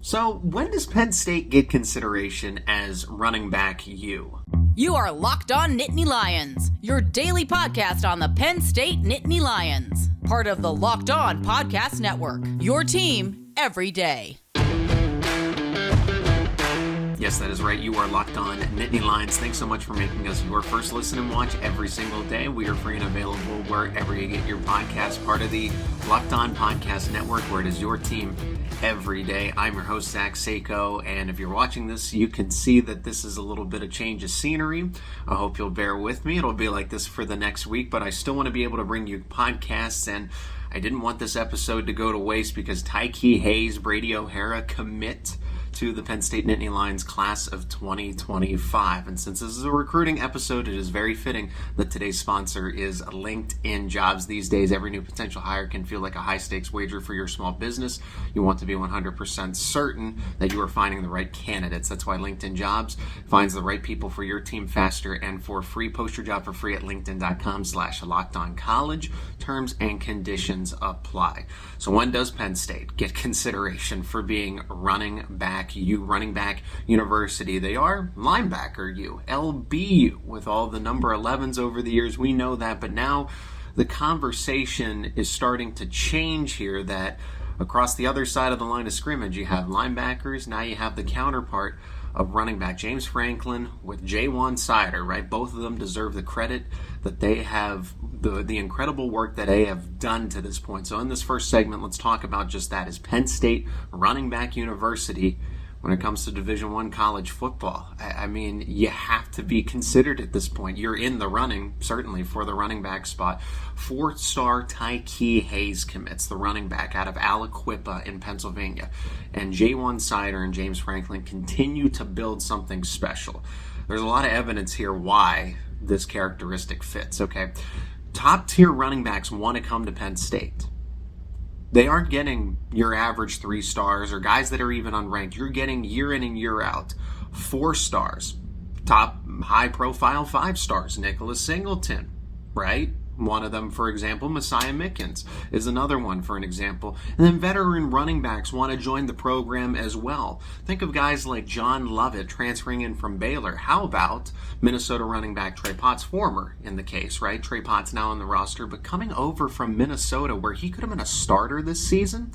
So, when does Penn State get consideration as running back U? You are Locked On Nittany Lions, your daily podcast on the Penn State Nittany Lions. Part of the Locked On Podcast Network, your team every day. Yes, that is right. You are Locked On Nittany Lions. Thanks so much for making us your first listen and watch every single day. We are free and available wherever you get your podcast, part of the Locked On Podcast Network, where it is your team every day. I'm your host, Zach Seiko, and if you're watching this, you can see that this is a little bit of change of scenery. I hope you'll bear with me. It'll be like this for the next week, but I still want to be able to bring you podcasts, and I didn't want this episode to go to waste because Taei-Key Hayes, Brady O'Hara commit to the Penn State Nittany Lions class of 2025. And since this is a recruiting episode, it is very fitting that today's sponsor is LinkedIn Jobs. These days, every new potential hire can feel like a high-stakes wager for your small business. You want to be 100% certain that you are finding the right candidates. That's why LinkedIn Jobs finds the right people for your team faster and for free. Post your job for free at linkedin.com/LockedOnCollege. Terms and conditions apply. So when does Penn State get consideration for being running back U, running back university? They are Linebacker U, LBU, with all the number 11s over the years. We know that, but now the conversation is starting to change here that across the other side of the line of scrimmage, you have linebackers. Now you have the counterpart of running back James Franklin with JaJuan Seider, right? Both of them deserve the credit that they have, the incredible work that they have done to this point. So in this first segment, let's talk about just that. Is Penn State running back university when it comes to Division I college football? I mean, you have to be considered at this point. You're in the running, certainly, for the running back spot. 4-star Taei-Key Hayes commits, the running back out of Aliquippa in Pennsylvania. And JaJuan Seider and James Franklin continue to build something special. There's a lot of evidence here why this characteristic fits, okay? Top-tier running backs want to come to Penn State. They aren't getting your average 3 stars or guys that are even unranked. You're getting year in and year out 4 stars, top high-profile 5 stars. Nicholas Singleton, right? One of them, for example, Messiah Mickens is another one for an example. And then veteran running backs want to join the program as well. Think of guys like John Lovett transferring in from Baylor. How about Minnesota running back Trey Potts, former in the case, right? Trey Potts now on the roster, but coming over from Minnesota where he could have been a starter this season.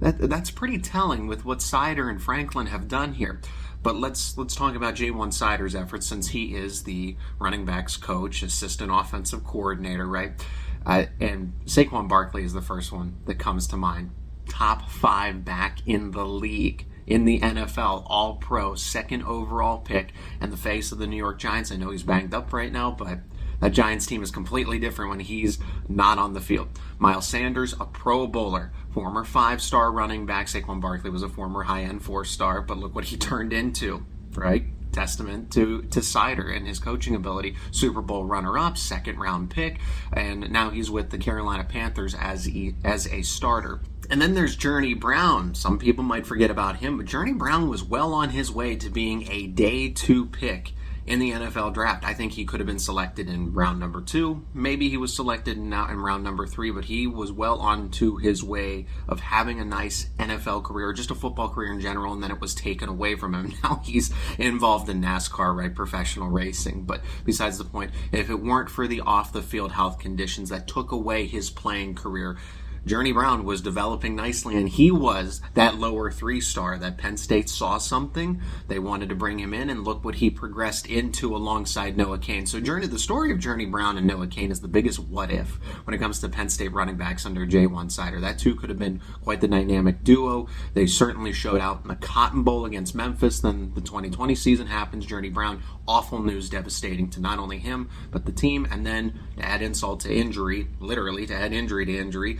That's pretty telling with what Seider and Franklin have done here. But let's talk about JaJuan Seider's efforts, since he is the running backs coach, assistant offensive coordinator, right? And Saquon Barkley is the first one that comes to mind. Top 5 back in the league, in the NFL, all-pro, second overall pick, and the face of the New York Giants. I know he's banged up right now, but that Giants team is completely different when he's not on the field. Miles Sanders, a Pro Bowler, former 5-star running back. Saquon Barkley was a former high-end 4-star, but look what he turned into, right? Testament to Seider and his coaching ability. Super Bowl runner-up, second-round pick, and now he's with the Carolina Panthers as a starter. And then there's Journey Brown. Some people might forget about him, but Journey Brown was well on his way to being a day 2 pick in the NFL draft. I think he could have been selected in round number 2. Maybe he was selected now in round number 3, but he was well on to his way of having a nice NFL career, just a football career in general, and then it was taken away from him. Now he's involved in NASCAR, right, professional racing. But besides the point, if it weren't for the off-the-field health conditions that took away his playing career, Journey Brown was developing nicely, and he was that lower 3-star that Penn State saw something. They wanted to bring him in, and look what he progressed into alongside Noah Cain. So the story of Journey Brown and Noah Cain is the biggest what-if when it comes to Penn State running backs under JaJuan Seider. That too could have been quite the dynamic duo. They certainly showed out in the Cotton Bowl against Memphis. Then the 2020 season happens. Journey Brown, awful news, devastating to not only him, but the team. And then to add insult to injury, literally to add injury to injury,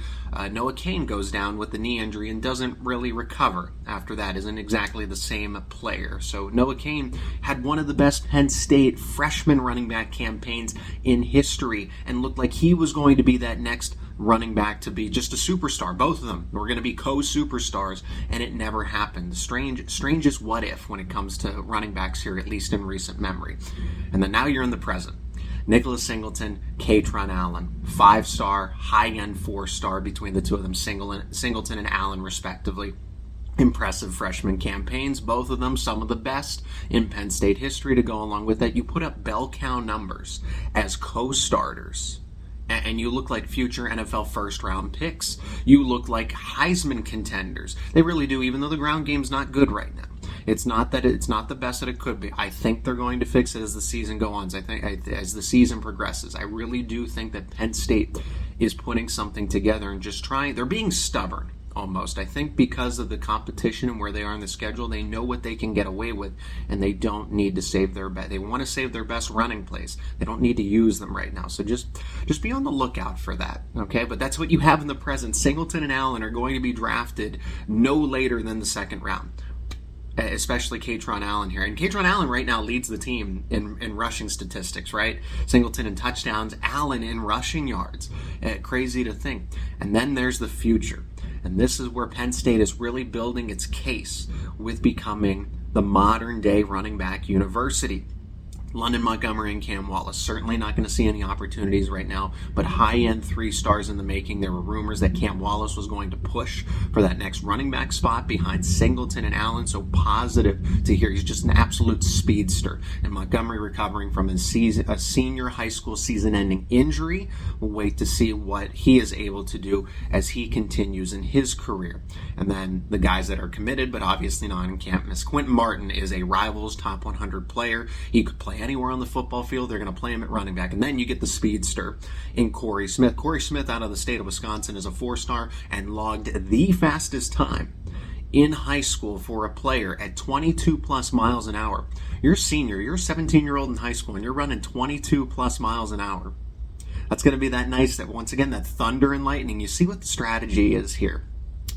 Noah Cain goes down with the knee injury and doesn't really recover after that. Isn't exactly the same player. So Noah Cain had one of the best Penn State freshman running back campaigns in history and looked like he was going to be that next running back to be just a superstar. Both of them were going to be co-superstars, and it never happened. The strangest what if when it comes to running backs here, at least in recent memory. And then now you're in the present. Nicholas Singleton, Kaytron Allen, 5-star, high-end 4-star between the two of them, Singleton and Allen respectively. impressive freshman campaigns, both of them some of the best in Penn State history. To go along with that, you put up bell cow numbers as co-starters, and you look like future NFL first-round picks. You look like Heisman contenders. They really do, even though the ground game's not good right now. It's not that it's not the best that it could be. I think they're going to fix it as the season goes on. I think as the season progresses, I really do think that Penn State is putting something together and just trying. They're being stubborn. Almost. I think because of the competition and where they are in the schedule, they know what they can get away with, and they don't need to save their best. They want to save their best running plays. They don't need to use them right now. So just be on the lookout for that, okay? But that's what you have in the present. Singleton and Allen are going to be drafted no later than the second round, especially Kaytron Allen here. And Kaytron Allen right now leads the team in rushing statistics, right? Singleton in touchdowns, Allen in rushing yards. Crazy to think. And then there's the future. And this is where Penn State is really building its case with becoming the modern-day running back university. London Montgomery and Cam Wallace, certainly not going to see any opportunities right now, but high-end 3 stars in the making. There were rumors that Cam Wallace was going to push for that next running back spot behind Singleton and Allen, so positive to hear. He's just an absolute speedster. And Montgomery recovering from a senior high school season-ending injury. We'll wait to see what he is able to do as he continues in his career. And then the guys that are committed, but obviously not and can't miss. Quinton Martin is a Rivals top 100 player. He could play anywhere on the football field. They're going to play him at running back. And then you get the speedster in Corey Smith. Corey Smith out of the state of Wisconsin is a 4-star and logged the fastest time in high school for a player at 22 plus miles an hour. You're a senior, you're a 17-year-old in high school, and you're running 22 plus miles an hour. That's going to be that nice, that once again, that thunder and lightning. You see what the strategy is here.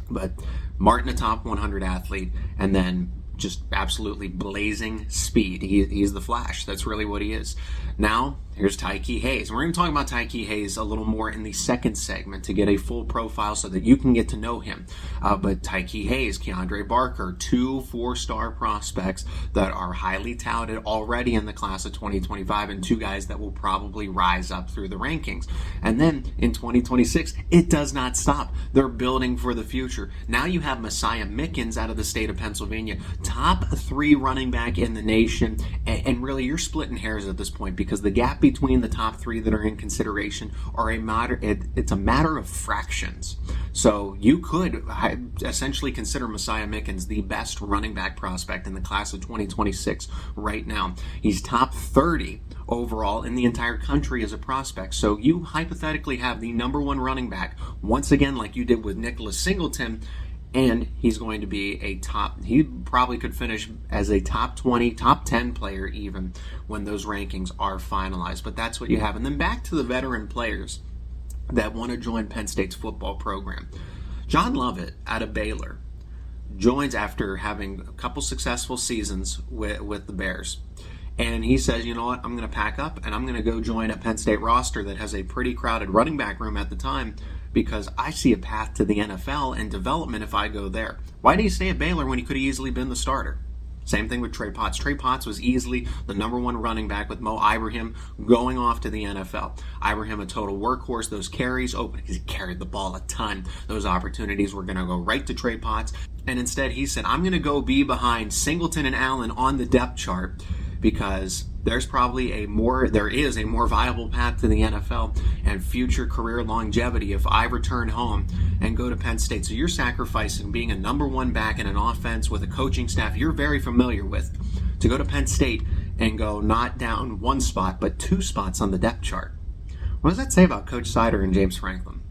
But Martin, a top 100 athlete, and then just absolutely blazing speed. He's the Flash. That's really what he is. Now, here's Taei-Key Hayes. We're going to talk about Taei-Key Hayes a little more in the second segment to get a full profile so that you can get to know him. But Taei-Key Hayes, Kiandrea Barker, 2 4-star prospects that are highly touted already in the class of 2025, and 2 guys that will probably rise up through the rankings. And then in 2026, it does not stop. They're building for the future. Now you have Messiah Mickens out of the state of Pennsylvania, top 3 running back in the nation, and really you're splitting hairs at this point because the gap between the top 3 that are in consideration are it's a matter of fractions. So you could essentially consider Messiah Mickens the best running back prospect in the class of 2026 right now. He's top 30 overall in the entire country as a prospect. So you hypothetically have the number 1 running back, once again like you did with Nicholas Singleton, and he's going to be he probably could finish as a top 20, top 10 player even when those rankings are finalized. But that's what you have. And then back to the veteran players that want to join Penn State's football program. John Lovett out of Baylor joins after having a couple successful seasons with the Bears. And he says, you know what, I'm going to pack up and I'm going to go join a Penn State roster that has a pretty crowded running back room at the time, because I see a path to the NFL and development if I go there. Why did he stay at Baylor when he could have easily been the starter? Same thing with Trey Potts. Trey Potts was easily the number 1 running back with Mo Ibrahim going off to the NFL. Ibrahim, a total workhorse. Those carries open. He carried the ball a ton. Those opportunities were going to go right to Trey Potts. And instead he said, I'm going to go be behind Singleton and Allen on the depth chart, because there is a more viable path to the NFL and future career longevity if I return home and go to Penn State. So you're sacrificing being a number 1 back in an offense with a coaching staff you're very familiar with to go to Penn State and go not down 1 spot, but 2 spots on the depth chart. What does that say about Coach Seider and James Franklin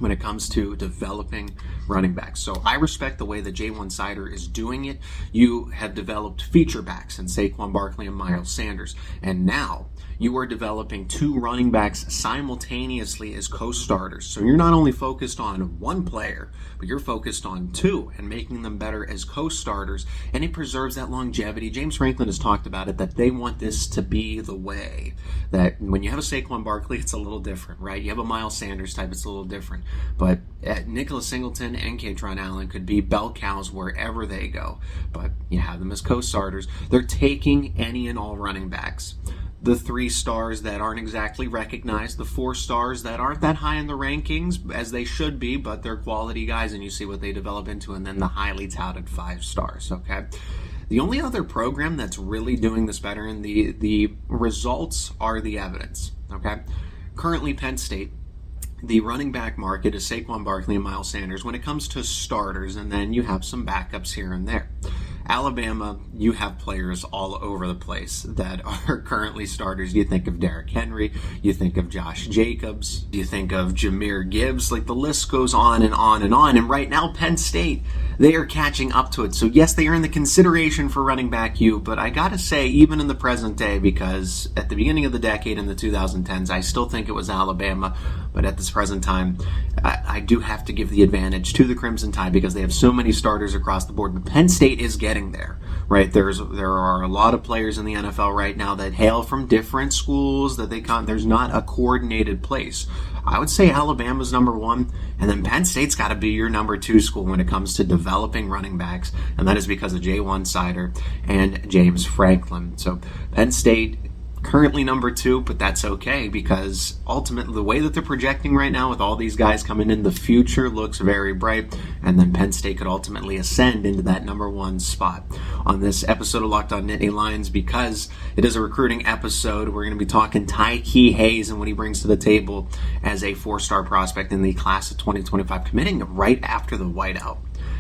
when it comes to developing running backs? So I respect the way that JaJuan Seider is doing it. You have developed feature backs in Saquon, Barkley, and Miles Sanders. And now you are developing 2 running backs simultaneously as co-starters. So you're not only focused on 1 player, but you're focused on 2 and making them better as co-starters. And it preserves that longevity. James Franklin has talked about it, that they want this to be the way. That when you have a Saquon Barkley, it's a little different, right? You have a Miles Sanders type, it's a little different. But Nicholas Singleton and Kaytron Allen could be bell cows wherever they go. But you have them as co-starters. They're taking any and all running backs. the 3 stars that aren't exactly recognized, the 4 stars that aren't that high in the rankings as they should be, but they're quality guys and you see what they develop into, and then the highly touted 5 stars, okay? The only other program that's really doing this better, and the results are the evidence, okay? Currently, Penn State, the running back market is Saquon, Barkley, and Miles Sanders when it comes to starters, and then you have some backups here and there. Alabama, you have players all over the place that are currently starters. You think of Derrick Henry, you think of Josh Jacobs, you think of Jahmyr Gibbs, like the list goes on and on and on. And right now, Penn State, they are catching up to it. So yes, they are in the consideration for running back U, but I gotta say, even in the present day, because at the beginning of the decade in the 2010s, I still think it was Alabama, but at this present time, I do have to give the advantage to the Crimson Tide because they have so many starters across the board. But Penn State is getting there, right? There are a lot of players in the NFL right now that hail from different schools that there's not a coordinated place. I would say Alabama's number 1, and then Penn State's got to be your number 2 school when it comes to developing running backs, and that is because of JaJuan Seider and James Franklin. So Penn State currently number 2, but that's okay because ultimately the way that they're projecting right now with all these guys coming in, the future looks very bright, and then Penn State could ultimately ascend into that number 1 spot. On this episode of Locked On Nittany Lions, because it is a recruiting episode, we're going to be talking Taei-Key Hayes and what he brings to the table as a 4-star prospect in the class of 2025, committing right after the whiteout.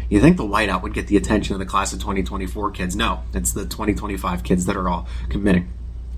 You think the whiteout would get the attention of the class of 2024 kids? No, it's the 2025 kids that are all committing.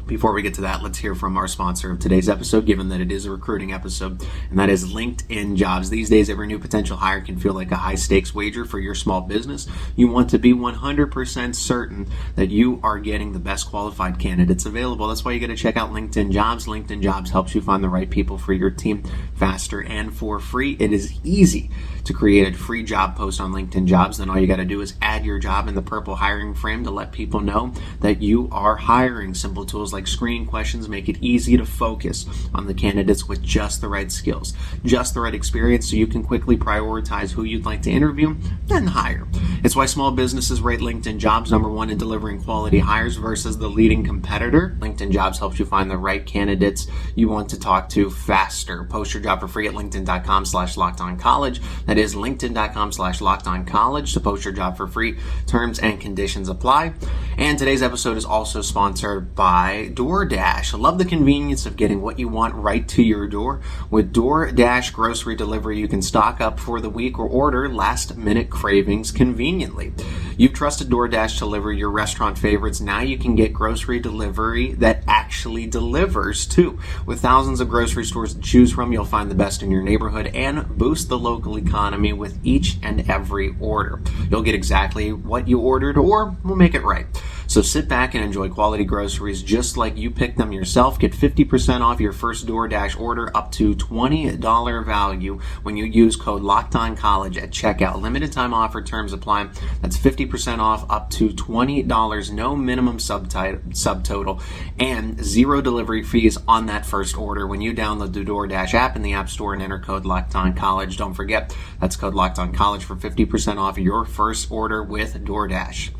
Before we get to that, let's hear from our sponsor of today's episode, given that it is a recruiting episode, and that is LinkedIn Jobs. These days, every new potential hire can feel like a high-stakes wager for your small business. You want to be 100% certain that you are getting the best qualified candidates available. That's why you got to check out LinkedIn Jobs. LinkedIn Jobs helps you find the right people for your team faster and for free. It is easy to create a free job post on LinkedIn Jobs. Then all you got to do is add your job in the purple hiring frame to let people know that you are hiring. Simple tools like screening questions make it easy to focus on the candidates with just the right skills, just the right experience, so you can quickly prioritize who you'd like to interview and hire. It's why small businesses rate LinkedIn Jobs number 1 in delivering quality hires versus the leading competitor. LinkedIn Jobs helps you find the right candidates you want to talk to faster. Post your job for free at linkedin.com/lockedoncollege. That is linkedin.com/lockedoncollege to post your job for free. Terms and conditions apply. And today's episode is also sponsored by DoorDash. I love the convenience of getting what you want right to your door. With DoorDash grocery delivery, you can stock up for the week or order last-minute cravings conveniently. You've trusted DoorDash to deliver your restaurant favorites. Now you can get grocery delivery that actually delivers too. With thousands of grocery stores to choose from, you'll find the best in your neighborhood and boost the local economy with each and every order. You'll get exactly what you ordered, or we'll make it right. So sit back and enjoy quality groceries just like you picked them yourself. Get 50% off your first DoorDash order up to $20 value when you use code LOCKEDONCOLLEGE at checkout. Limited time offer, terms apply. That's 50% off up to $20, no minimum subtotal, and 0 delivery fees on that first order when you download the DoorDash app in the App Store and enter code LOCKEDONCOLLEGE. Don't forget, that's code LOCKEDONCOLLEGE for 50% off your first order with DoorDash.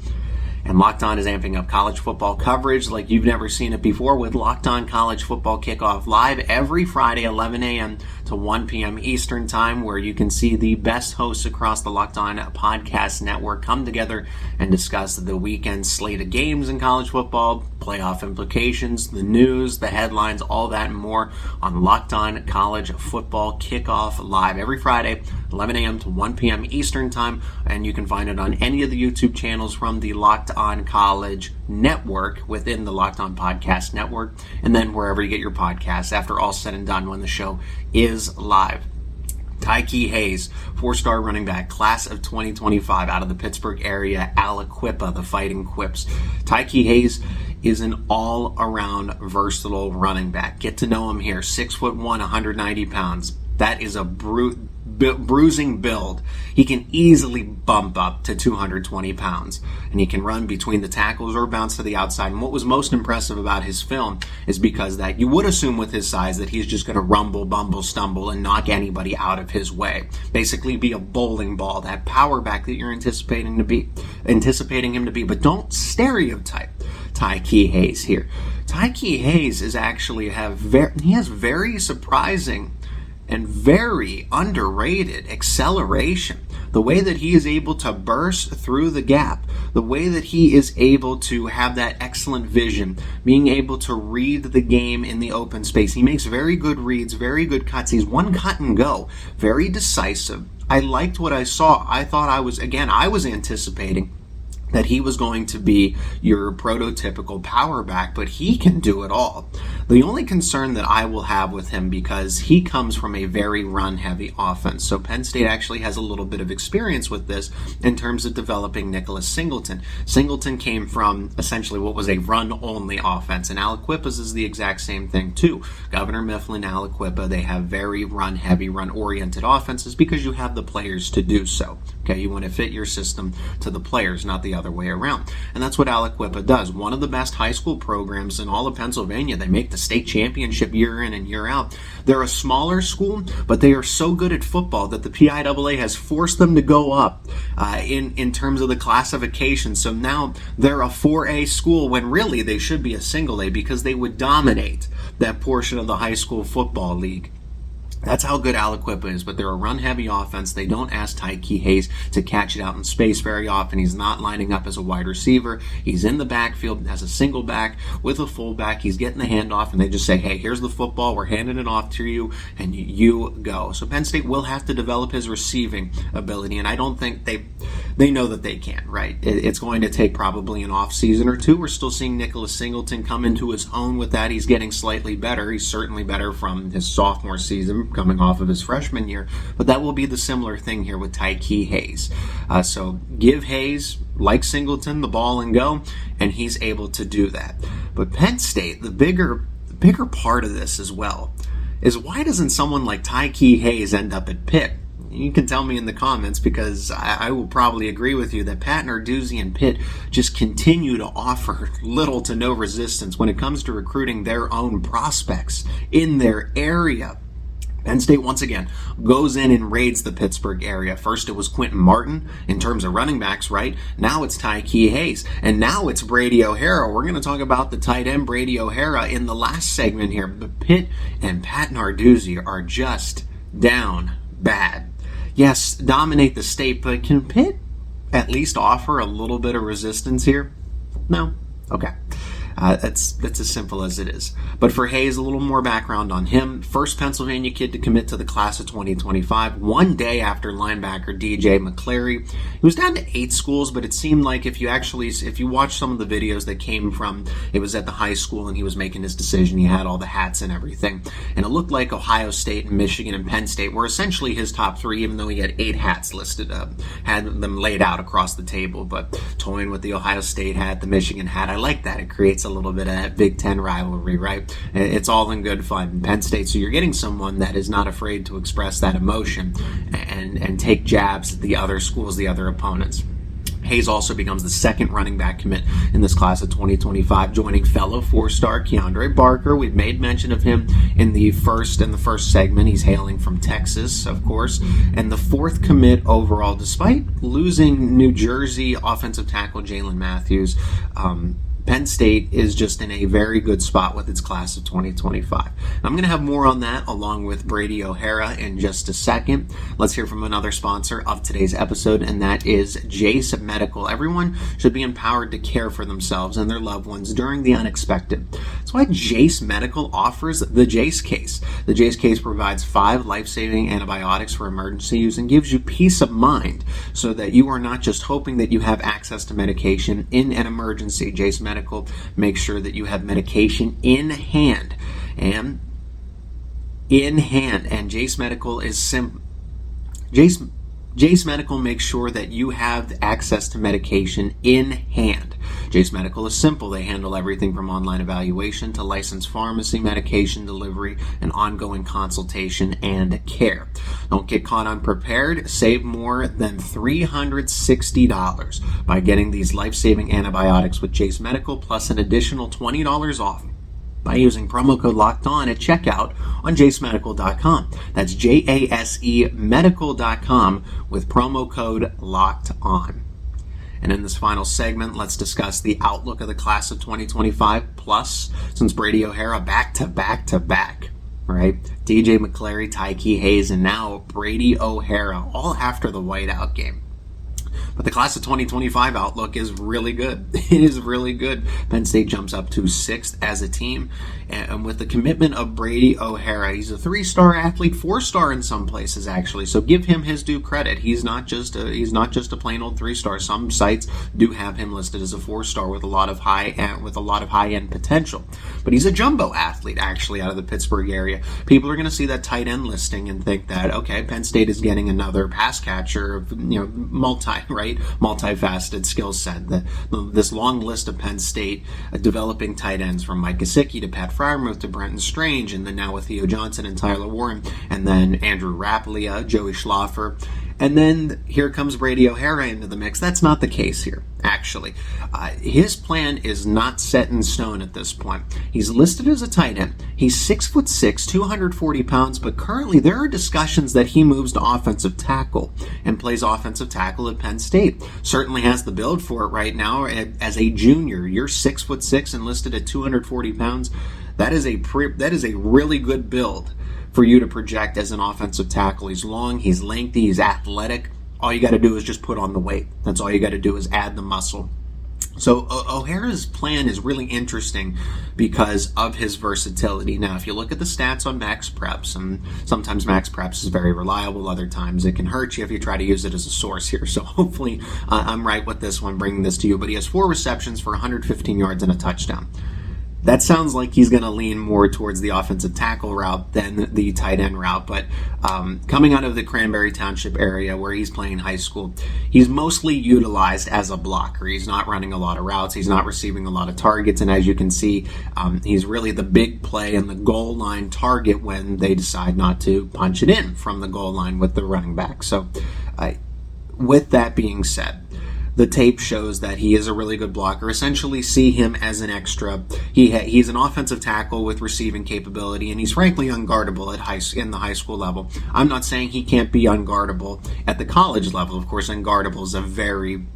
And Locked On is amping up college football coverage like you've never seen it before with Locked On College Football Kickoff live every Friday, 11 a.m. to 1 p.m. Eastern Time, where you can see the best hosts across the Locked On Podcast Network come together and discuss the weekend slate of games in college football, playoff implications, the news, the headlines, all that and more on Locked On College Football Kickoff live every Friday, 11 a.m. to 1 p.m. Eastern Time, and you can find it on any of the YouTube channels from the Locked On College Network within the Locked On Podcast Network, and then wherever you get your podcasts after all said and done when the show is live. Taei-Key Hayes, 4-star running back, class of 2025 out of the Pittsburgh area, Aliquippa, the Fighting Quips. Taei-Key Hayes is an all-around versatile running back. Get to know him here. 6'1", 190 pounds. That is a bruising build. He can easily bump up to 220 pounds, and he can run between the tackles or bounce to the outside. And what was most impressive about his film is because that you would assume with his size that he's just going to rumble, bumble, stumble, and knock anybody out of his way. Basically be a bowling ball, that power back that you're anticipating him to be. But don't stereotype Taei-Key Hayes here. Taei-Key Hayes is actually he has very surprising and very underrated acceleration. The way that he is able to burst through the gap, the way that he is able to have that excellent vision, being able to read the game in the open space. He makes very good reads, very good cuts. He's one cut and go, very decisive. I liked what I saw. I was anticipating that he was going to be your prototypical power back, but he can do it all. The only concern that I will have with him, because he comes from a very run-heavy offense, so Penn State actually has a little bit of experience with this in terms of developing Nicholas Singleton. Singleton came from essentially what was a run-only offense, and Aliquippa's is the exact same thing too. Governor Mifflin, Aliquippa, they have very run-heavy, run-oriented offenses because you have the players to do so. Okay, you want to fit your system to the players, not the other way around. And that's what Aliquippa does. One of the best high school programs in all of Pennsylvania. They make the state championship year in and year out. They're a smaller school, but they are so good at football that the PIAA has forced them to go up in terms of the classification. So now they're a 4A school when really they should be a single A, because they would dominate that portion of the high school football league. That's how good Aliquippa is, but they're a run-heavy offense. They don't ask Taei-Key Hayes to catch it out in space very often. He's not lining up as a wide receiver. He's in the backfield as a single back with a fullback. He's getting the handoff, and they just say, hey, here's the football. We're handing it off to you, and you go. So Penn State will have to develop his receiving ability, and I don't think they know that they can, right? It's going to take probably an off season or two. We're still seeing Nicholas Singleton come into his own with that. He's getting slightly better. He's certainly better from his sophomore season, coming off of his freshman year, but that will be the similar thing here with Taei-Key Hayes. So give Hayes, like Singleton, the ball and go, and he's able to do that. But Penn State, the bigger part of this as well, is why doesn't someone like Taei-Key Hayes end up at Pitt? You can tell me in the comments, because I will probably agree with you that Pat Narduzzi and Pitt just continue to offer little to no resistance when it comes to recruiting their own prospects in their area. Penn State, once again, goes in and raids the Pittsburgh area. First, it was Quinton Martin in terms of running backs, right? Now it's Taei-Key Hayes. And now it's Brady O'Hara. We're going to talk about the tight end, Brady O'Hara, in the last segment here. But Pitt and Pat Narduzzi are just down bad. Yes, dominate the state, but can Pitt at least offer a little bit of resistance here? No? Okay. That's as simple as it is. But for Hayes, a little more background on him. First Pennsylvania kid to commit to the class of 2025, one day after linebacker DJ McClary. He was down to 8 schools, but it seemed like if you watch some of the videos that came from, it was at the high school and he was making his decision. He had all the hats and everything. And it looked like Ohio State and Michigan and Penn State were essentially his top 3, even though he had 8 hats listed up, had them laid out across the table. But toying with the Ohio State hat, the Michigan hat, I like that. It creates a little bit of that Big Ten rivalry, right? It's all in good fun. Penn State, so you're getting someone that is not afraid to express that emotion and take jabs at the other schools, the other opponents. Hayes also becomes the second running back commit in this class of 2025, joining fellow 4-star Kiandrea Barker. We've made mention of him in the first segment. He's hailing from Texas, of course, and the 4th commit overall, despite losing New Jersey offensive tackle Jalen Matthews. Penn State is just in a very good spot with its class of 2025. I'm going to have more on that along with Brady O'Hara in just a second. Let's hear from another sponsor of today's episode, and that is Jace Medical. Everyone should be empowered to care for themselves and their loved ones during the unexpected. That's why Jace Medical offers the Jace Case. The Jace Case provides 5 life-saving antibiotics for emergency use and gives you peace of mind so that you are not just hoping that you have access to medication in an emergency. Jace Medical make sure that you have medication in hand, and Jace Medical is Jace Medical makes sure that you have access to medication in hand. Jace Medical is simple. They handle everything from online evaluation to licensed pharmacy, medication delivery, and ongoing consultation and care. Don't get caught unprepared. Save more than $360 by getting these life-saving antibiotics with Jace Medical, plus an additional $20 off by using promo code LOCKEDON at checkout on JaceMedical.com. That's JASE Medical.com with promo code LOCKEDON. And in this final segment, let's discuss the outlook of the class of 2025, plus, since Brady O'Hara back to back, right? DJ McClary, Taei-Key Hayes, and now Brady O'Hara, all after the whiteout game. But the class of 2025 outlook is really good. It is really good. Penn State jumps up to 6th as a team. And with the commitment of Brady O'Hara, he's a 3-star athlete, 4-star in some places actually. So give him his due credit. He's not just a plain old 3-star. Some sites do have him listed as a 4-star with a lot of high end potential. But he's a jumbo athlete actually out of the Pittsburgh area. People are going to see that tight end listing and think that, okay, Penn State is getting another pass catcher, multifaceted skill set. This long list of Penn State developing tight ends, from Mike Gesicki to Pat Freiermuth to Brenton Strange, and then now with Theo Johnson and Tyler Warren, and then Andrew Raplia, Joey Schlaffer. And then here comes Brady O'Hara into the mix. That's not the case here, actually. His plan is not set in stone at this point. He's listed as a tight end. He's 6'6", 240 pounds, but currently there are discussions that he moves to offensive tackle and plays offensive tackle at Penn State. Certainly has the build for it right now. As a junior, you're 6'6" and listed at 240 pounds. That is a really good build for you to project as an offensive tackle. He's long, he's lengthy, he's athletic. All you got to do is just put on the weight. That's all you got to do is add the muscle. So O'Hara's plan is really interesting because of his versatility. Now, if you look at the stats on Max Preps, and sometimes Max Preps is very reliable, other times it can hurt you if you try to use it as a source here. So hopefully I'm right with this one, bringing this to you. But he has 4 receptions for 115 yards and a touchdown. That sounds like he's going to lean more towards the offensive tackle route than the tight end route. But coming out of the Cranberry Township area where he's playing high school, he's mostly utilized as a blocker. He's not running a lot of routes. He's not receiving a lot of targets. And as you can see, he's really the big play and the goal line target when they decide not to punch it in from the goal line with the running back. So with that being said, the tape shows that he is a really good blocker. Essentially, see him as an extra. He's an offensive tackle with receiving capability, and he's frankly unguardable in the high school level. I'm not saying he can't be unguardable at the college level. Of course, unguardable is a very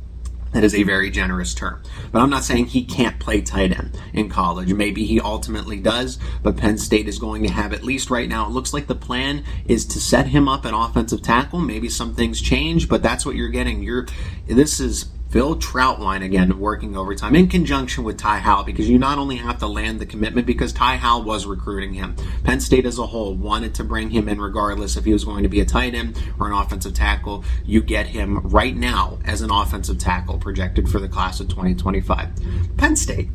generous term. But I'm not saying he can't play tight end in college. Maybe he ultimately does, but Penn State is going to have, at least right now, it looks like the plan is to set him up at offensive tackle. Maybe some things change, but that's what you're getting. This is Phil Troutwine again working overtime in conjunction with Ty Howell, because you not only have to land the commitment, because Ty Howell was recruiting him. Penn State as a whole wanted to bring him in regardless if he was going to be a tight end or an offensive tackle. You get him right now as an offensive tackle projected for the class of 2025. Penn State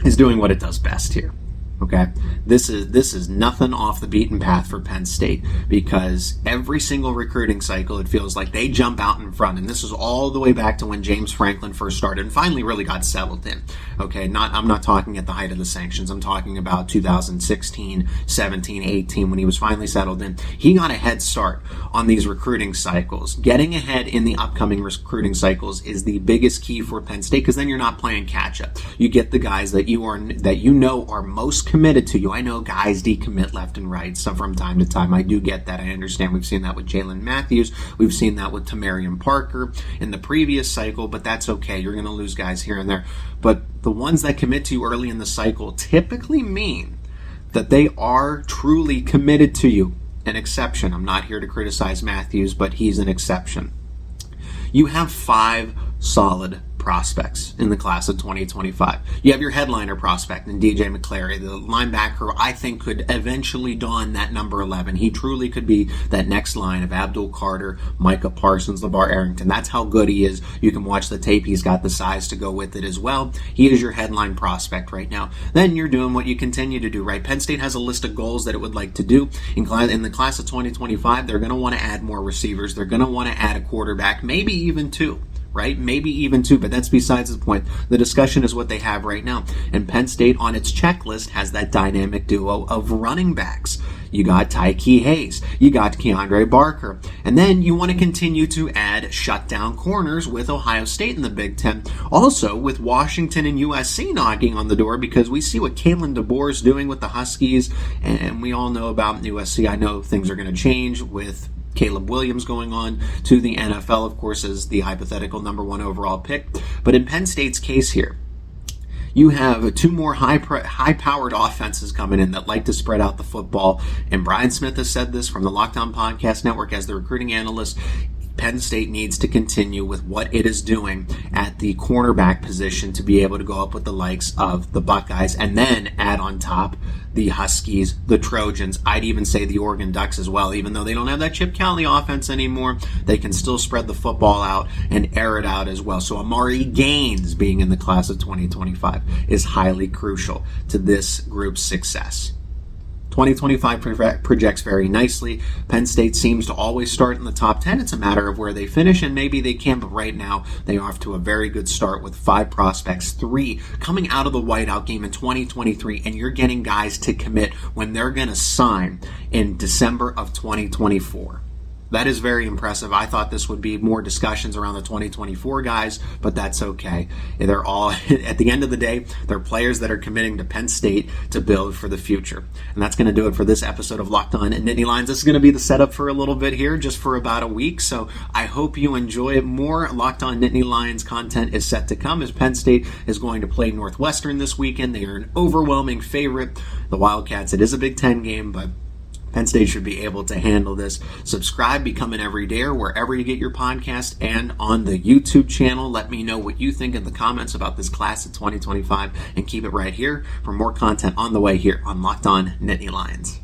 is doing what it does best here. Okay, this is nothing off the beaten path for Penn State, because every single recruiting cycle it feels like they jump out in front, and this is all the way back to when James Franklin first started and finally really got settled in. Okay, I'm not talking at the height of the sanctions. I'm talking about 2016, 17, 18 when he was finally settled in. He got a head start on these recruiting cycles. Getting ahead in the upcoming recruiting cycles is the biggest key for Penn State, because then you're not playing catch up. You get the guys that you know are most committed to you. I know guys decommit left and right, so from time to time. I do get that. I understand. We've seen that with Jalen Matthews. We've seen that with Tamarian Parker in the previous cycle, but that's okay. You're going to lose guys here and there. But the ones that commit to you early in the cycle typically mean that they are truly committed to you. An exception. I'm not here to criticize Matthews, but he's an exception. You have 5 solid prospects in the class of 2025. You have your headliner prospect in DJ McClary, the linebacker I think could eventually don that number 11. He truly could be that next line of Abdul Carter, Micah Parsons, LeVar Arrington. That's how good he is. You can watch the tape. He's got the size to go with it as well. He is your headline prospect right now. Then you're doing what you continue to do, right? Penn State has a list of goals that it would like to do. In the class of 2025, they're going to want to add more receivers. They're going to want to add a quarterback, maybe even 2. Right? Maybe even 2, but that's besides the point. The discussion is what they have right now. And Penn State on its checklist has that dynamic duo of running backs. You got Taei-Key Hayes. You got Kiandrea Barker. And then you want to continue to add shutdown corners with Ohio State in the Big Ten. Also with Washington and USC knocking on the door, because we see what Kalen DeBoer is doing with the Huskies, and we all know about USC. I know things are going to change with Caleb Williams going on to the NFL, of course, as the hypothetical number 1 overall pick. But in Penn State's case here, you have 2 more high-powered offenses coming in that like to spread out the football. And Brian Smith has said this from the Locked On Podcast Network as the recruiting analyst. Penn State needs to continue with what it is doing at the cornerback position to be able to go up with the likes of the Buckeyes and then add on top the Huskies, the Trojans. I'd even say the Oregon Ducks as well. Even though they don't have that Chip Kelly offense anymore, they can still spread the football out and air it out as well. So Amari Gaines being in the class of 2025 is highly crucial to this group's success. 2025 projects very nicely. Penn State seems to always start in the top 10. It's a matter of where they finish, and maybe they can, but right now they are off to a very good start with 5 prospects, 3 coming out of the whiteout game in 2023, and you're getting guys to commit when they're going to sign in December of 2024. That is very impressive. I thought this would be more discussions around the 2024 guys, but that's okay. They're all, at the end of the day, they're players that are committing to Penn State to build for the future. And that's going to do it for this episode of Locked On Nittany Lions. This is going to be the setup for a little bit here, just for about a week. So I hope you enjoy it. More Locked On Nittany Lions content is set to come as Penn State is going to play Northwestern this weekend. They are an overwhelming favorite. The Wildcats, it is a Big Ten game, but Penn State should be able to handle this. Subscribe, become an everydayer wherever you get your podcast and on the YouTube channel. Let me know what you think in the comments about this class of 2025 and keep it right here for more content on the way here on Locked On Nittany Lions.